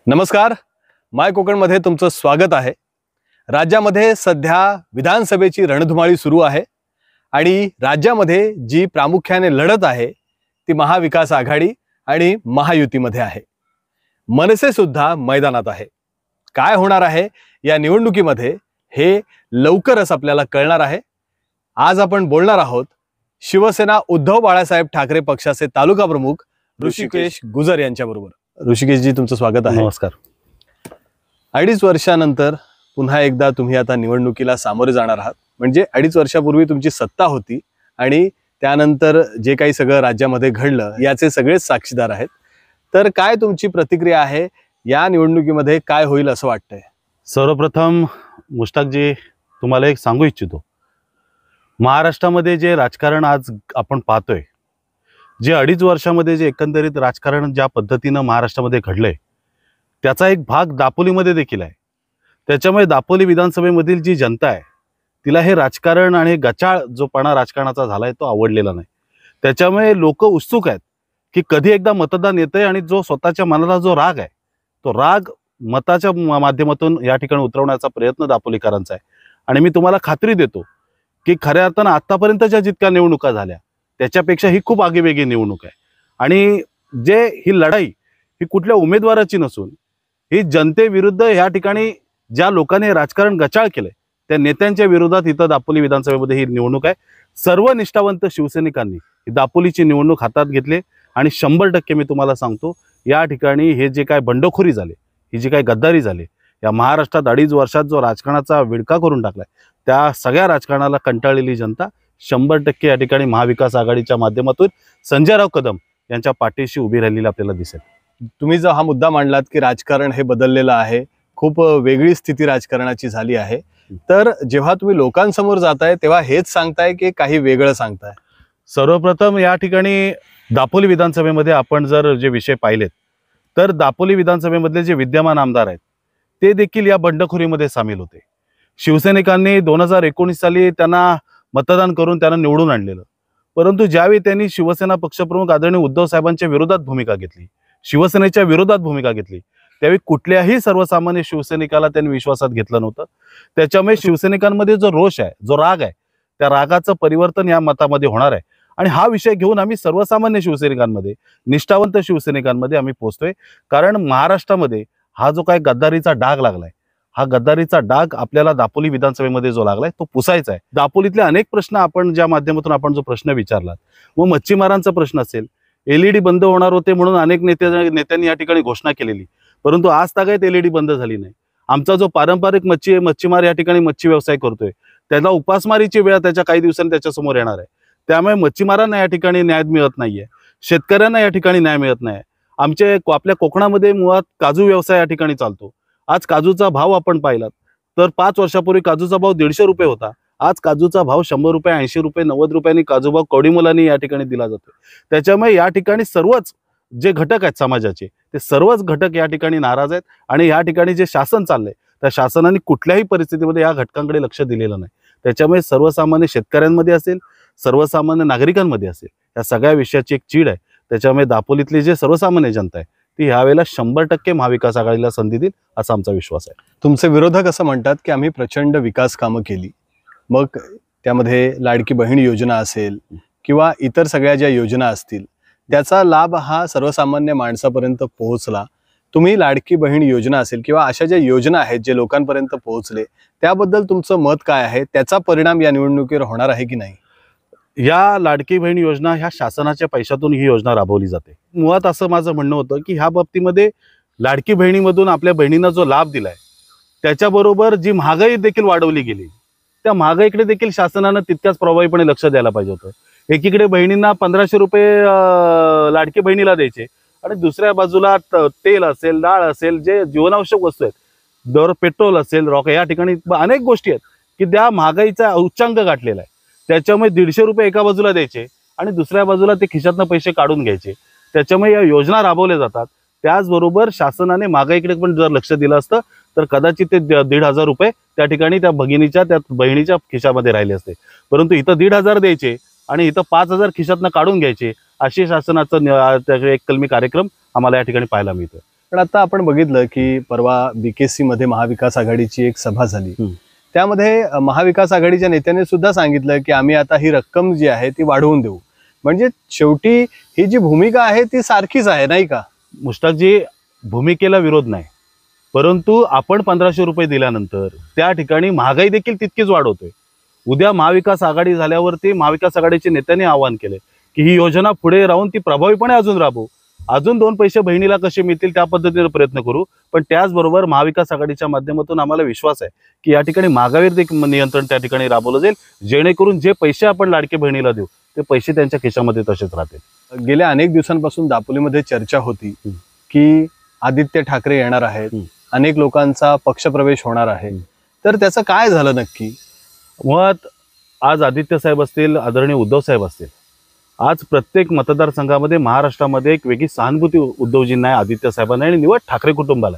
नमस्कार, माय कोकणमध्ये तुमचं स्वागत आहे। राज्यामध्ये सध्या विधानसभेची रणधुमाळी सुरू आहे आणि राज्यामध्ये जी प्रामुख्याने लढत आहे ती महाविकास आघाडी आणि महायुतीमध्ये आहे। मनसे सुद्धा मैदानात आहे। काय होणार आहे या निवडणुकीमध्ये हे लवकरच आपल्याला कळणार आहे। आज आपण बोलणार आहोत शिवसेना उद्धव बाळासाहेब ठाकरे पक्षाचे तालुका प्रमुख ऋषिकेश गुजर यांच्याबरोबर। ऋषिकेश जी, तुमचं स्वागत आहे। नमस्कार। 2.5 वर्षानंतर पुन्हा एकदा तुम्ही आता निवडणुकीला सामोरे जाणार आहात। म्हणजे 2.5 वर्षापूर्वी तुमची सत्ता होती आणि त्यानंतर जे काही सगळं राज्यामध्ये घडलं याचे सगळेच साक्षीदार आहेत। तर काय तुमची प्रतिक्रिया आहे, या निवडणुकीमध्ये काय होईल असं वाटतंय? सर्वप्रथम मुश्ताक जी, तुम्हाला एक सांगू इच्छितो, महाराष्ट्रामध्ये जे राजकारण आज आपण पाहतोय, जे 2.5 वर्षामध्ये जे एकंदरीत राजकारण ज्या पद्धतीनं महाराष्ट्रामध्ये घडलंय त्याचा एक भाग दापोलीमध्ये देखील आहे। त्याच्यामुळे दापोली विधानसभेमधील जी जनता आहे तिला हे राजकारण आणि गचाळ जो पणा राजकारणाचा झालाय तो आवडलेला नाही। त्याच्यामुळे लोक उत्सुक आहेत की कधी एकदा मतदान येतंय आणि जो स्वतःच्या मनाला जो राग आहे तो राग मताच्या माध्यमातून या ठिकाणी उतरवण्याचा प्रयत्न दापोलीकरांचा आहे। आणि मी तुम्हाला खात्री देतो की खऱ्या अर्थानं आतापर्यंतच्या जितक्या निवडणुका झाल्या त्याच्यापेक्षा ही खूप आगीवेगळी निवडणूक आहे। आणि जे ही लढाई ही कुठल्या उमेदवाराची नसून ही जनतेविरुद्ध या ठिकाणी ज्या लोकांनी राजकारण गचाळ केलंय त्या नेत्यांच्या विरोधात इथं दापोली विधानसभेमध्ये ही निवडणूक आहे। सर्व निष्ठावंत शिवसैनिकांनी ही दापोलीची निवडणूक हातात घेतली आणि 100% मी तुम्हाला सांगतो, या ठिकाणी हे जे काय बंडखोरी झाले, ही जी काय गद्दारी झाली, या महाराष्ट्रात 2.5 वर्षात जो राजकारणाचा विळखा करून टाकलाय त्या सगळ्या राजकारणाला कंटाळलेली जनता 100% या ठिकाणी महाविकास आघाडीच्या माध्यमातून संजयराव कदम यांच्या पाठीशी उभी राहिलेली आपल्याला दिसेल। तुम्ही जो हा मुद्दा मांडलात की राजकारण हे बदललेलं आहे, खूप वेगळी स्थिती राजकारणाची झाली आहे, तर जेव्हा तुम्ही लोकांसमोर जाताय तेव्हा हेच सांगताय की काही वेगळं सांगताय? सर्वप्रथम या ठिकाणी दापोली विधानसभेमध्ये आपण जर जे विषय पाहिलेत तर दापोली विधानसभेमधले जे विद्यमान आमदार आहेत ते देखील या बंडखोरीमध्ये सामील होते। शिवसैनिकांनी 2019 साली त्यांना मतदान करून त्यांना निवडून आणलेलं, परंतु ज्यावेळी त्यांनी शिवसेना पक्षप्रमुख आदरणीय उद्धव साहेबांच्या विरोधात भूमिका घेतली, शिवसेनेच्या विरोधात भूमिका घेतली, त्यावेळी कुठल्याही सर्वसामान्य शिवसैनिकाला त्यांनी विश्वासात घेतलं नव्हतं। त्याच्यामुळे शिवसैनिकांमध्ये जो रोष आहे, जो राग आहे, त्या रागाचं परिवर्तन या मतामध्ये होणार आहे। आणि हा विषय घेऊन आम्ही सर्वसामान्य शिवसैनिकांमध्ये, निष्ठावंत शिवसैनिकांमध्ये आम्ही पोहोचतोय। कारण महाराष्ट्रामध्ये हा जो काय गद्दारीचा डाग लागलाय, हा गद्दारीचा डाग आपल्याला दापोली विधानसभेमध्ये जो लागलाय तो पुसायचा आहे। दापोलीतले अनेक प्रश्न आपण ज्या माध्यमातून आपण जो प्रश्न विचारलात, मग मच्छीमारांचा प्रश्न असेल, LED बंद होणार होते म्हणून अनेक नेत्यांनी या ठिकाणी घोषणा केलेली, परंतु आज तागायत LED बंद झाली नाही। आमचा जो पारंपरिक मच्छीमार या ठिकाणी मच्छी व्यवसाय करतोय त्याला उपासमारीची वेळ त्याच्या काही दिवसांनी त्याच्यासमोर येणार आहे। त्यामुळे मच्छीमारांना या ठिकाणी न्याय मिळत नाहीये, शेतकऱ्यांना या ठिकाणी न्याय मिळत नाही। आपल्या कोकणामध्ये मुळात काजू व्यवसाय या ठिकाणी चालतो। आज काजूचा भाव आपण पाहिलात तर 5 वर्षापूर्वी काजूचा भाव 150 रुपये होता, आज काजूचा भाव 100 रुपये, 80 रुपये, 90 रुपयांनी काजू भाव कवडी मुलांनी या ठिकाणी दिला जातो। त्याच्यामुळे या ठिकाणी सर्वच जे घटक आहेत समाजाचे ते सर्वच घटक या ठिकाणी नाराज आहेत। आणि या ठिकाणी जे शासन चाललंय त्या शासनाने कुठल्याही परिस्थितीमध्ये या घटकांकडे लक्ष दिलेलं नाही। त्याच्यामुळे सर्वसामान्य शेतकऱ्यांमध्ये असेल, सर्वसामान्य नागरिकांमध्ये असेल, या सगळ्या विषयाची एक चीड आहे। त्याच्यामुळे दापोलीतली जे सर्वसामान्य जनता आहे ती यावेळेला 100% महाविकास आघाडीला संधी देईल असा आमचा विश्वास आहे। तुमचे विरोधक असं म्हणतात की आम्ही प्रचंड विकास कामं केली, मग त्यामध्ये लाडकी बहीण योजना असेल किंवा इतर सगळ्या ज्या योजना असतील त्याचा लाभ हा सर्वसामान्य माणसापर्यंत पोहोचला। तुम्ही लाडकी बहीण योजना असेल किंवा अशा ज्या योजना आहेत जे लोकांपर्यंत पोहोचले त्याबद्दल तुमचं मत काय आहे? त्याचा परिणाम या निवडणुकीवर होणार आहे की नाही? या लाडकी बहीण योजना ह्या शासनाच्या पैशातून ही योजना राबवली जाते। मुळात असं माझं म्हणणं होतं की ह्या बाबतीमध्ये लाडकी बहिणीमधून आपल्या बहिणींना जो लाभ दिलाय त्याच्याबरोबर जी महागाई देखील वाढवली गेली, त्या महागाईकडे देखील शासनानं तितक्याच प्रभावीपणे लक्ष द्यायला पाहिजे होतं। एकीकडे बहिणींना 1500 रुपये लाडकी बहिणीला द्यायचे आणि दुसऱ्या बाजूला तेल असेल, डाळ असेल, जे जीवनावश्यक वस्तू आहेत, दर पेट्रोल असेल, रॉकेट, या ठिकाणी अनेक गोष्टी आहेत की त्या महागाईचा उच्चांक गाठलेला आहे। त्याच्यामुळे 150 रुपये एका बाजूला द्यायचे आणि दुसऱ्या बाजूला ते खिशातनं पैसे काढून घ्यायचे। त्याच्यामुळे या योजना राबवल्या जातात। त्याचबरोबर शासनाने महागाईकडे पण जर लक्ष दिलं असतं तर कदाचित ते 1,500 रुपये त्या ठिकाणी त्या बहिणीच्या खिशामध्ये राहिले असते, परंतु इथं 1,500 द्यायचे आणि इथं 5,000 खिशातनं काढून घ्यायचे, अशी शासनाचं एक कलमी कार्यक्रम आम्हाला या ठिकाणी पाहायला मिळतो। पण आता आपण बघितलं की परवा BKC मध्ये महाविकास आघाडीची एक सभा झाली. त्यामध्ये महाविकास आघाडीच्या नेत्याने सुद्धा सांगितलं की आम्ही आता ही रक्कम जी आहे ती वाढवून देऊ. म्हणजे शेवटी ही जी भूमिका आहे ती सारखीच आहे, नाही का? मुश्ताकजी, भूमिकेला विरोध नाही, परंतु आपण 1500 रुपये दिल्यानंतर त्या ठिकाणी महागाई देखील तितकीच वाढवतोय. उद्या महाविकास आघाडी झाल्यावरती महाविकास आघाडीच्या नेत्यांनी आवाहन केले की ही योजना पुढे राहून ती प्रभावीपणे अजून राबवू, अजून 2 पैसे बहिणीला कसे मिळतील त्या पद्धतीने प्रयत्न करू. पण त्याचबरोबर महाविकास आघाडीच्या माध्यमातून आम्हाला विश्वास आहे की या ठिकाणी महागाईवर देखील नियंत्रण त्या ठिकाणी राबवलं जाईल, जेणेकरून जे पैसे आपण लाडके बहिणीला देऊ ते पैसे त्यांच्या खिशामध्ये तसेच राहतील. गेल्या अनेक दिवसांपासून दापोलीमध्ये चर्चा होती की आदित्य ठाकरे येणार आहेत, अनेक लोकांचा पक्षप्रवेश होणार आहे. तर त्याचं काय झालं नक्की? मुळात आज आदित्य साहेब असतील, आदरणीय उद्धव साहेब असतील, आज प्रत्येक मतदारसंघामध्ये महाराष्ट्रामध्ये एक वेगळी सहानुभूती उद्धवजींना आहे, आदित्य साहेबांना आणि निवड ठाकरे कुटुंबाला.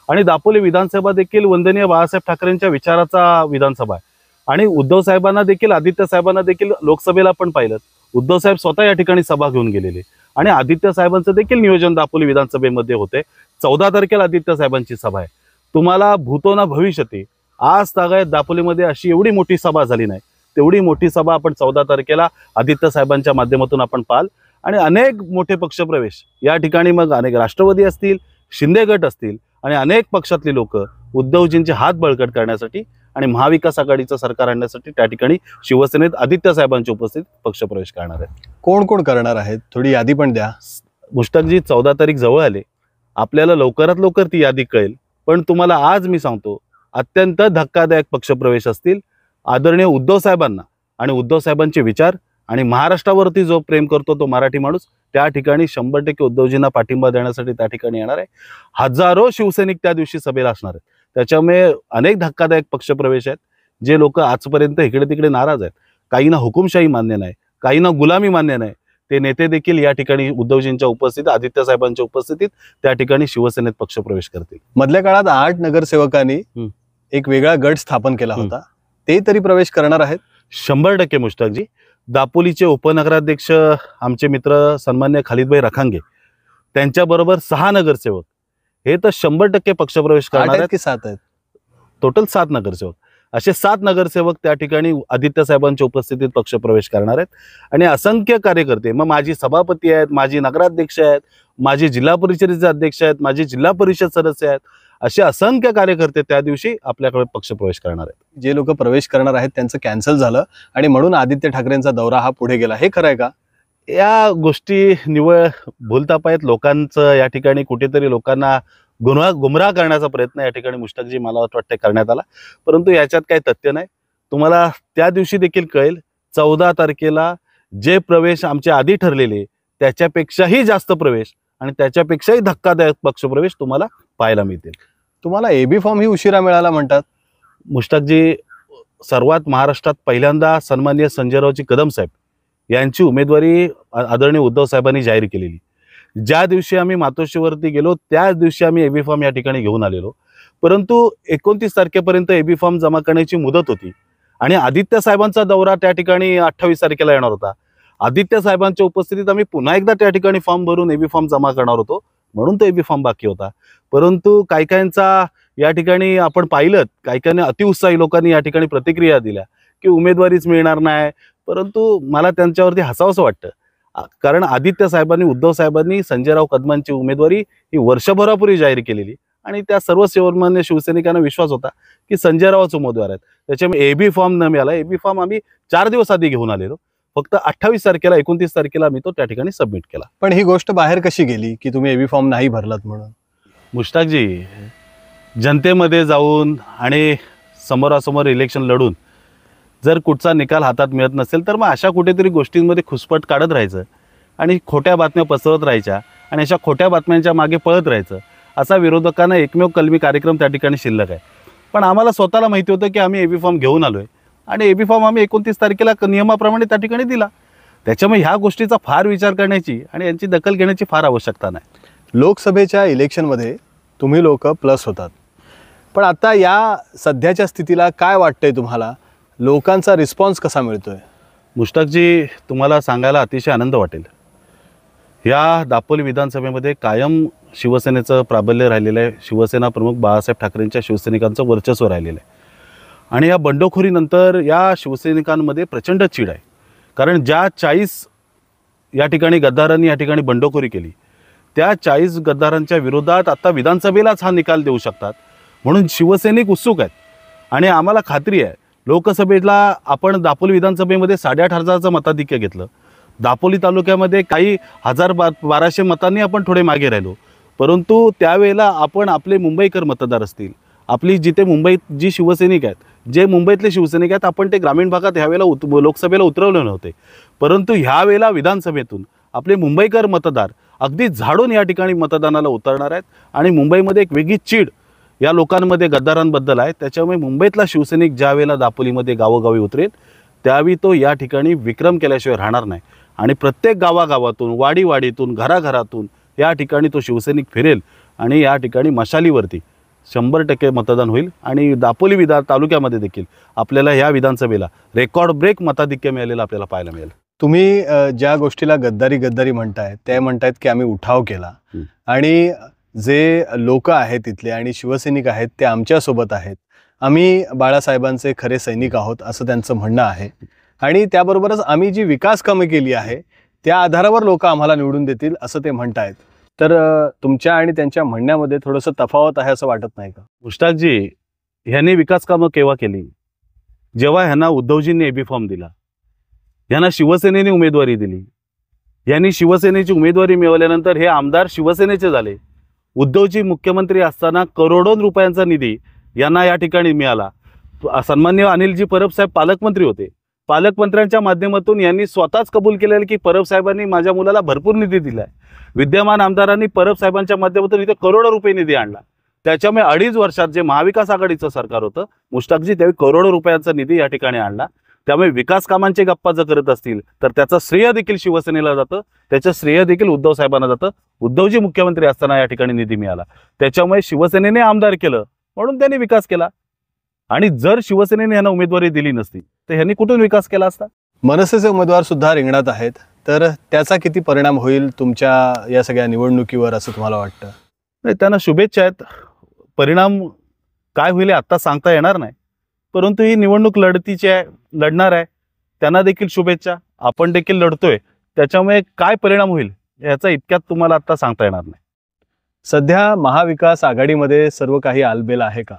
आणि दापोली विधानसभा देखील वंदनीय बाळासाहेब ठाकरेंच्या विचाराचा विधानसभा आहे. आणि उद्धव साहेबांना देखील, आदित्य साहेबांना देखील लोकसभेला पण पाहिलं, उद्धव साहेब स्वतः या ठिकाणी सभा घेऊन गेलेले. आणि आदित्य साहेबांचं देखील नियोजन दापोली विधानसभेमध्ये होते. 14 तारखेला आदित्य साहेबांची सभा आहे. तुम्हाला भूतो ना भविष्यती, आज तागायत दापोलीमध्ये अशी एवढी मोठी सभा झाली नाही, तेवढी मोठी सभा आपण 14 तारखेला आदित्य साहेबांच्या माध्यमातून आपण पाहाल. आणि अनेक मोठे पक्षप्रवेश या ठिकाणी, मग अनेक राष्ट्रवादी असतील, शिंदे गट असतील आणि अनेक पक्षातली लोक उद्धवजींचे हात बळकट करण्यासाठी आणि महाविकास आघाडीचं सरकार आणण्यासाठी त्या ठिकाणी शिवसेनेत आदित्य साहेबांच्या उपस्थितीत पक्षप्रवेश करणार आहेत. कोण कोण करणार आहेत? थोडी यादी पण द्या. मुश्ताकजी, 14 तारीख जवळ आले, आपल्याला लवकरात लवकर ती यादी कळेल. पण तुम्हाला आज मी सांगतो, अत्यंत धक्कादायक पक्षप्रवेश असतील. आदरणीय उद्धव साहेबांना आणि उद्धव साहेबांचे विचार आणि महाराष्ट्रावरती जो प्रेम करतो तो मराठी माणूस त्या ठिकाणी 100% उद्धवजींना पाठिंबा देण्यासाठी त्या ठिकाणी येणार आहे. हजारो शिवसैनिक त्या दिवशी सभेला असणार आहेत. त्याच्यामुळे अनेक धक्कादायक पक्षप्रवेश आहेत. जे लोक आजपर्यंत इकडे तिकडे नाराज आहेत, काहींना हुकुमशाही मान्य नाही, काहींना गुलामी मान्य नाही, ते नेते देखील या ठिकाणी उद्धवजींच्या उपस्थितीत, आदित्य साहेबांच्या उपस्थितीत त्या ठिकाणी शिवसेनेत पक्षप्रवेश करतील. मधल्या काळात 8 नगरसेवकांनी एक वेगळा गट स्थापन केला होता, ते तरी प्रवेश करणार आहेत? 100% मुश्ताकजी. दापोलीचे उपनगराध्यक्ष आमचे मित्र सन्मान्य खालिदभाई रखांगे, त्यांच्याबरोबर 6 नगरसेवक हे तर 100% पक्षप्रवेश करणार आहेत. की 7 आहेत? टोटल 7 नगरसेवक. असे 7 नगरसेवक त्या ठिकाणी आदित्य साहेबांच्या उपस्थितीत पक्षप्रवेश करणार आहेत. आणि असंख्य कार्यकर्ते, मग माझी सभापती आहेत, माझी नगराध्यक्ष आहेत, माझे जिल्हा परिषदेचे अध्यक्ष आहेत, माझे जिल्हा परिषद सदस्य आहेत, असे असंख्य कार्यकर्ते त्या दिवशी आपल्याकडे पक्षप्रवेश करणार आहेत. जे लोक प्रवेश करणार आहेत त्यांचं कॅन्सल झालं आणि म्हणून आदित्य ठाकरेंचा दौरा हा पुढे गेला, हे खरं आहे का? या गोष्टी निव्वळ भूलतापायत लोकांचं या ठिकाणी कुठेतरी लोकांना गुमराह करण्याचा प्रयत्न या ठिकाणी मुश्ताकजी मला वाटतं करण्यात आला. परंतु याच्यात काही तथ्य नाही. तुम्हाला त्या दिवशी देखील कळेल, 14 तारखेला जे प्रवेश आमचे आधी ठरलेले त्याच्यापेक्षाही जास्त प्रवेश आणि त्याच्यापेक्षाही धक्कादायक पक्षप्रवेश तुम्हाला पाहायला मिळतील. तुम्हाला AB फॉर्म ही उशिरा मिळाला म्हणतात. मुश्ताकजी, सर्वात महाराष्ट्रात पहिल्यांदा सन्माननीय संजयरावजी कदम साहेब यांची उमेदवारी आदरणीय उद्धव साहेबांनी जाहीर केलेली. ज्या दिवशी आम्ही मातोश्रीवरती गेलो त्याच दिवशी आम्ही AB फॉर्म या ठिकाणी घेऊन आलेलो. परंतु 29 तारखेपर्यंत AB फॉर्म जमा करण्याची मुदत होती आणि आदित्य साहेबांचा दौरा त्या ठिकाणी 28 तारखेला येणार होता. आदित्य साहेबांच्या उपस्थितीत आम्ही पुन्हा एकदा त्या ठिकाणी फॉर्म भरून AB फॉर्म जमा करणार होतो, म्हणून तो AB फॉर्म बाकी होता. परंतु काही काहींचा या ठिकाणी आपण पाहिलं, काही काही अतिउत्साही लोकांनी या ठिकाणी प्रतिक्रिया दिल्या की उमेदवारीच मिळणार नाही. परंतु मला त्यांच्यावरती हसावंसं वाटतं, कारण आदित्य साहेबांनी, उद्धव साहेबांनी संजयराव कदमांची उमेदवारी ही वर्षभरापूर्वी जाहीर केलेली आणि त्या सर्व सर्वमान्य शिवसैनिकांना विश्वास होता की संजयरावच उमेदवार आहेत. त्याच्यामुळे AB फॉर्म न मिळाला. AB फॉर्म आम्ही 4 दिवस आधी घेऊन आलेलो. फक्त 28 तारखेला, 29 तारखेला मी तो त्या ठिकाणी सबमिट केला. पण ही गोष्ट बाहेर कशी गेली की तुम्ही AB फॉर्म नाही भरलात म्हणून? मुश्ताकजी, जनतेमध्ये जाऊन आणि समोरासमोर इलेक्शन लढून जर कुठचा निकाल हातात मिळत नसेल तर मग अशा कुठेतरी गोष्टींमध्ये खुसपट काढत राहायचं आणि खोट्या बातम्या पसरवत राहायच्या आणि अशा खोट्या बातम्यांच्या मागे पळत राहायचं, असा विरोधकांना एकमेव कलमी कार्यक्रम त्या ठिकाणी शिल्लक आहे. पण आम्हाला स्वतःला माहिती होतं की आम्ही AB फॉर्म घेऊन आलोय आणि AB फॉर्म आम्ही 29 तारखेला नियमाप्रमाणे त्या ठिकाणी दिला. त्याच्यामुळे ह्या गोष्टीचा फार विचार करण्याची आणि यांची दखल घेण्याची फार आवश्यकता नाही. लोकसभेच्या इलेक्शनमध्ये तुम्ही लोक प्लस होतात, पण आता या सध्याच्या स्थितीला काय वाटतंय तुम्हाला? लोकांचा रिस्पॉन्स कसा मिळतोय? मुश्ताकजी, तुम्हाला सांगायला अतिशय आनंद वाटेल, या दापोली विधानसभेमध्ये कायम शिवसेनेचं प्राबल्य राहिलेलं आहे. शिवसेना प्रमुख बाळासाहेब ठाकरेंच्या शिवसैनिकांचं वर्चस्व राहिलेलं आहे. आणि या बंडखोरीनंतर या शिवसैनिकांमध्ये प्रचंड चीड आहे. कारण ज्या 40 या ठिकाणी गद्दारांनी या ठिकाणी बंडखोरी केली, त्या 40 गद्दारांच्या विरोधात आता विधानसभेलाच हा निकाल देऊ शकतात म्हणून शिवसैनिक उत्सुक आहेत. आणि आम्हाला खात्री आहे, लोकसभेला आपण दापोली विधानसभेमध्ये 8,500चं मताधिक्य घेतलं. दापोली तालुक्यामध्ये काही 1,000-1,200 मतांनी आपण थोडे मागे राहिलो. परंतु त्यावेळेला आपण आपले मुंबईकर मतदार असतील, आपली जिथे मुंबईत जी शिवसैनिक आहेत, जे मुंबईतले शिवसैनिक आहेत, आपण ते ग्रामीण भागात ह्यावेळेला लोकसभेला उतरवले नव्हते. परंतु ह्यावेळेला विधानसभेतून आपले मुंबईकर मतदार अगदी झाडून या ठिकाणी मतदानाला उतरणार आहेत. आणि मुंबईमध्ये एक वेगळी चीड या लोकांमध्ये गद्दारांबद्दल आहे. त्याच्यामुळे मुंबईतला शिवसैनिक ज्या वेळेला दापोलीमध्ये गावोगावी उतरेल, त्यावेळी तो या ठिकाणी विक्रम केल्याशिवाय राहणार नाही. आणि प्रत्येक गावागावातून, वाडीवाडीतून, घराघरातून या ठिकाणी तो शिवसैनिक फिरेल आणि या ठिकाणी मशालीवरती 100% मतदान होईल. आणि दापोली तालुक्यामध्ये देखील आपल्याला ह्या विधानसभेला रेकॉर्ड ब्रेक मताधिक्य मिळालेलं आपल्याला पाहायला मिळेल. तुम्ही ज्या गोष्टीला गद्दारी गद्दारी म्हणतायत, ते म्हणतायत की आम्ही उठाव केला आणि जे लोक आहेत तिथले आणि शिवसैनिक आहेत ते आमच्यासोबत आहेत, आम्ही बाळासाहेबांचे खरे सैनिक आहोत असं त्यांचं म्हणणं आहे. आणि त्याबरोबरच आम्ही जी विकास कामे केली आहे त्या आधारावर लोक आम्हाला निवडून देतील असं ते म्हणतायत. तर तुमच्या आणि त्यांच्या म्हणण्यामध्ये थोडंसं तफावत आहे असं वाटत नाही का? मुश्ताकजी, ह्यांनी विकास कामं केव्हा केली? जेव्हा ह्यांना उद्धवजींनी एबी फॉर्म दिला, ह्यांना शिवसेनेने उमेदवारी दिली. यांनी शिवसेनेची उमेदवारी मिळवल्यानंतर हे आमदार शिवसेनेचे झाले. उद्धवजी मुख्यमंत्री असताना करोडो रुपयांचा निधी यांना या ठिकाणी मिळाला. सन्माननीय अनिलजी परब साहेब पालकमंत्री होते. पालकमंत्र्यांच्या माध्यमातून यांनी स्वतःच कबूल केलेलं की परब साहेबांनी माझ्या मुलाला भरपूर निधी दिलाय. विद्यमान आमदारांनी परब साहेबांच्या माध्यमातून इथे करोडो रुपये निधी आणला. त्याच्यामुळे 2.5 वर्षात जे महाविकास आघाडीचं सरकार होतं मुश्ताकजी, त्यावेळी करोडो रुपयांचा निधी या ठिकाणी आणला. त्यामुळे विकास कामांचे गप्पा जर करत असतील तर त्याचं श्रेय देखील शिवसेनेला जातं, त्याचं श्रेय देखील उद्धव साहेबांना जातं. उद्धवजी मुख्यमंत्री असताना या ठिकाणी निधी मिळाला, त्याच्यामुळे शिवसेनेने आमदार केलं म्हणून त्यांनी विकास केला. आणि जर शिवसेनेने यांना उमेदवारी दिली नसती तर ह्यांनी कुठून विकास केला असता? मनसेचे उमेदवार सुद्धा रिंगणात आहेत, तर त्याचा किती परिणाम होईल तुमच्या या सगळ्या निवडणुकीवर असं तुम्हाला वाटतं? नाही, त्यांना शुभेच्छा आहेत. परिणाम काय होईल आता सांगता येणार नाही, परंतु ही निवडणूक लढतीची आहे, लढणार आहे. त्यांना देखील शुभेच्छा. आपण देखील लढतोय, त्याच्यामुळे काय परिणाम होईल याचा इतक्यात तुम्हाला आता सांगता येणार नाही. सध्या महाविकास आघाडीमध्ये सर्व काही आलबेल आहे का?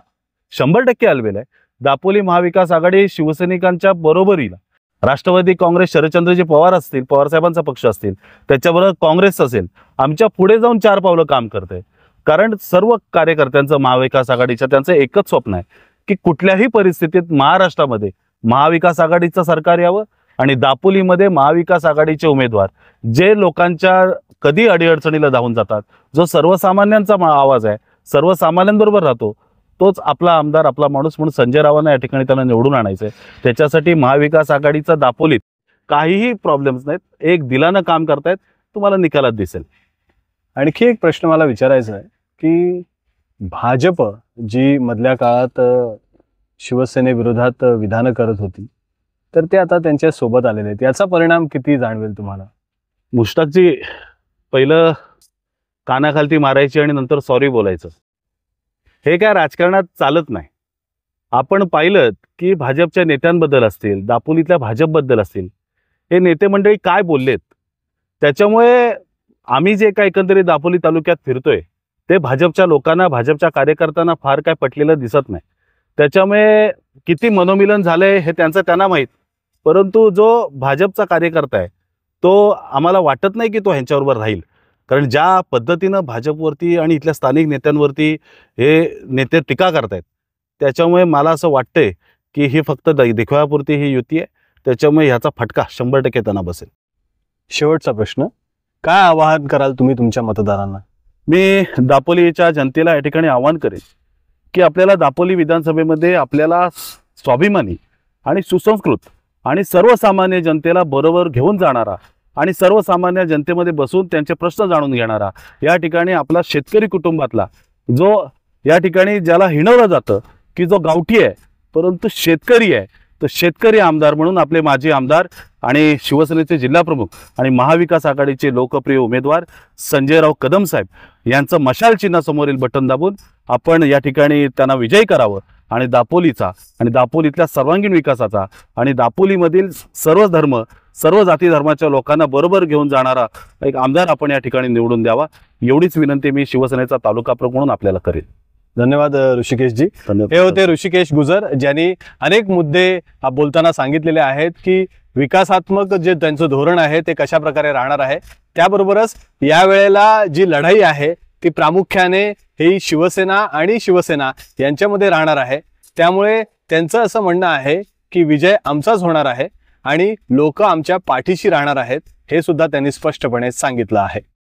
100% आलबेल आहे. दापोली महाविकास आघाडी शिवसैनिकांच्या बरोबरीला राष्ट्रवादी काँग्रेस, शरदचंद्रजी पवार असतील, पवार साहेबांचा पक्ष असतील, त्याच्याबरोबर काँग्रेस असेल, आमच्या पुढे जाऊन 4 पावलं काम करते. कारण सर्व कार्यकर्त्यांचं महाविकास आघाडीच्या त्यांचं एकच स्वप्न आहे की कुठल्याही परिस्थितीत महाराष्ट्रामध्ये महाविकास आघाडीचं सरकार यावं आणि दापोलीमध्ये महाविकास आघाडीचे उमेदवार जे लोकांच्या कधी अडीअडचणीला धावून जातात, जो सर्वसामान्यांचा आवाज आहे, सर्वसामान्यांबरोबर राहतो, तोच आपला आमदार, आपला माणूस म्हणून संजय रावांना या ठिकाणी त्यांना निवडून आणायचं आहे. त्याच्यासाठी महाविकास आघाडीचा दापोलीत काहीही प्रॉब्लेम्स नाहीत, एक दिलानं काम करतायत, तुम्हाला निकालात दिसेल. आणखी एक प्रश्न मला विचारायचा आहे की भाजप जी मधल्या काळात शिवसेनेविरोधात विधानं करत होती, तर ते आता त्यांच्या सोबत आलेले आहेत, याचा परिणाम किती जाणवेल तुम्हाला? मुश्ताकजी, पहिलं कानाखालती मारायची आणि नंतर सॉरी बोलायचं, हे काय राजकारणात चालत नाही. आपण पाहिलं की भाजपच्या नेत्यांबद्दल असतील, दापोलीतल्या भाजपबद्दल असतील, हे नेते मंडळी काय बोललेत, त्याच्यामुळे आम्ही जे काय एकंदरीत दापोली तालुक्यात फिरतोय ते भाजपच्या लोकांना, भाजपच्या कार्यकर्त्यांना फार काय पटलेलं दिसत नाही. त्याच्यामुळे किती मनोमिलन झालंय हे त्यांना माहीत. परंतु जो भाजपचा कार्यकर्ता आहे तो आम्हाला वाटत नाही की तो ह्यांच्याबरोबर राहील. कारण ज्या पद्धतीनं भाजपवरती आणि इथल्या स्थानिक नेत्यांवरती हे नेते टीका करतायत, त्याच्यामुळे मला असं वाटतंय की ही फक्त दिखाव्यापुरती ही युती आहे. त्याच्यामुळे ह्याचा फटका 100% त्यांना बसेल. शेवटचा प्रश्न, काय आवाहन कराल तुम्ही तुमच्या मतदारांना? मी दापोलीच्या जनतेला या ठिकाणी आवाहन करेन की आपल्याला दापोली विधानसभेमध्ये आपल्याला स्वाभिमानी आणि सुसंस्कृत आणि सर्वसामान्य जनतेला बरोबर घेऊन जाणारा आणि सर्वसामान्य जनतेमध्ये बसून त्यांचे प्रश्न जाणून घेणारा या ठिकाणी आपला शेतकरी कुटुंबातला, जो या ठिकाणी ज्याला हिणवलं जातं की जो गावठी आहे परंतु शेतकरी आहे, तर शेतकरी आमदार म्हणून आपले माजी आमदार आणि शिवसेनेचे जिल्हाप्रमुख आणि महाविकास आघाडीचे लोकप्रिय उमेदवार संजयराव कदम साहेब यांचं मशाल चिन्हासमोरील बटन दाबून आपण या ठिकाणी त्यांना विजयी करावं आणि दापोलीचा आणि दापोलीतल्या सर्वांगीण विकासाचा आणि दापोलीमधील सर्व धर्म सर्व जाती धर्माच्या लोकांना बरोबर घेऊन जाणारा एक आमदार आपण या ठिकाणी निवडून द्यावा, एवढीच विनंती मी शिवसेनेचा तालुका प्रमुख म्हणून आपल्याला करेन. धन्यवाद ऋषिकेशजी. हे होते ऋषिकेश गुजर, ज्यांनी अनेक मुद्दे बोलताना सांगितलेले आहेत की विकासात्मक जे त्यांचं धोरण आहे ते कशा प्रकारे राहणार आहे. त्याबरोबरच यावेळेला जी लढाई आहे ती प्रामुख्याने ही शिवसेना यांच्यामध्ये राहणार आहे. त्यामुळे त्यांचं असं म्हणणं आहे की विजय आमचाच होणार आहे आणि लोक आमच्या पाठीशी राहणार आहेत, हे सुद्धा त्यांनी स्पष्टपणे सांगितलं आहे.